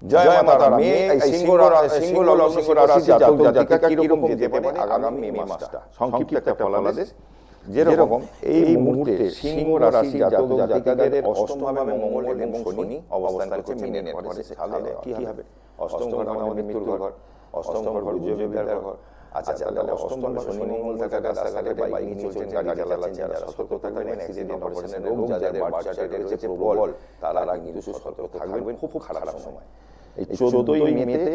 জয় মা তারা। মে সিংহ রাশি জাতক জাতিকা কিরকম যেতে পারে আগামী মে মাসটা, সংক্ষিপ্ত একটা ফলাদেশ। যেরকম এই মুহূর্তে সিংহ রাশি জাতক জাতিকাদের অষ্টম ভাবে মঙ্গল এবং শনি অবস্থান করছে মিনের ঘরে। তাহলে কি হবে? অষ্টম ঘর আমাদের মৃত্যুর ঘর, অষ্টম ঘর গুরুজবিদ্যার ঘর। আচ্ছা, তাহলে অষ্টম ভাবে শনি মঙ্গল থাকা রাস্তাঘাটে বাইক নিয়ে চলছেন, গাড়ি চালাচ্ছেন, যারা সতর্ক থাকবেন, অ্যাক্সিডেন্ট অপারেশনের রোগ যাদের বার্থ চার্টে রয়েছে প্রবল, তারা কিন্তু সতর্ক থাকবেন। খুব খারাপ সময় এই 14ই মেতে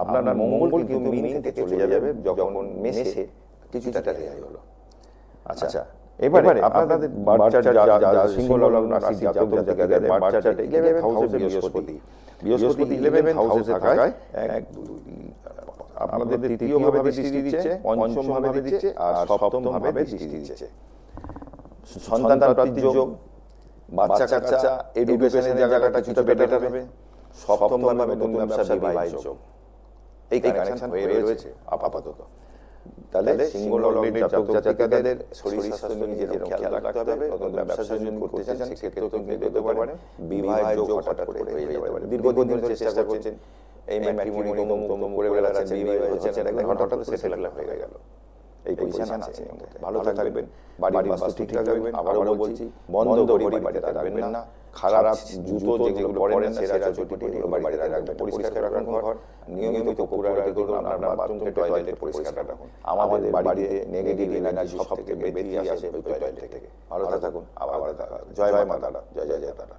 আপনার মঙ্গল কিন্তু মিন থেকে চলে যাবে, যখন মেষে কিছুটা রেহাই হলো। আচ্ছা, এবারে আপনাদের বার্থ চার্ট সিংহ লগ্ন রাশি জাতক জাতিকাদের বার্থ চার্টে 11th হাউসে বৃহস্পতি 11th হাউসে থাকায় আপনাদের তৃতীয় ভাবে দৃষ্টি দিচ্ছে, পঞ্চম ভাবে দিচ্ছে, আর সপ্তম ভাবে দৃষ্টি দিচ্ছে। সন্তান প্রাপ্তির যোগ, বাচ্চা কাচ্চা এডুকেশনের জায়গাটা কিছুটা বেটার হবে। সপ্তম ভাবে নতুন ব্যবসা, বিবাহের যোগ, এই কানেকশন হয়ে রয়েছে আপাতত। তাহলে সিংহ লগ্নের জাতক জাতিকাদের শরীর স্বাস্থ্য নিয়ে নিজেদের খেয়াল রাখতে হবে। নতুন ব্যবসা যদি করতে চান সেক্ষেত্রেও কিন্তু হতে পারে, বিবাহের যোগ হঠাৎ করে হয়ে যেতে পারে। দীর্ঘদিন ধরে চেষ্টা করছেন, এই ম্যাট্রিমনি তমুক করে বেড়াচ্ছেন, বিবাহ হচ্ছে না, দেখবেন হঠাৎ করে সেটেল হয়ে গেল। এই পজিশন আছে। ভালো থাকবেন, বাড়ির বাস্তু ঠিকঠাক রাখবেন। আবারও বলছি, বন্ধ ঘড়ি বাড়িতে রাখবেন না, খারাপ জুতো যেগুলো পরেন না সেরা চটি এগুলো বাড়িতে রাখবেন। পরিষ্কার রাখুন ঘর, নিয়মিত পুকুরাতে করুন, আপনার বাথরুমকে টয়লেটে পরিষ্কার রাখুন। আমাদের বাড়িতে নেগেটিভ এনার্জি সব থেকে বেরিয়ে আসে ওই টয়লেট থেকে। ভালো থাকুন, আবার দেখা হবে। জয় মা তারা, জয় জয় তারা।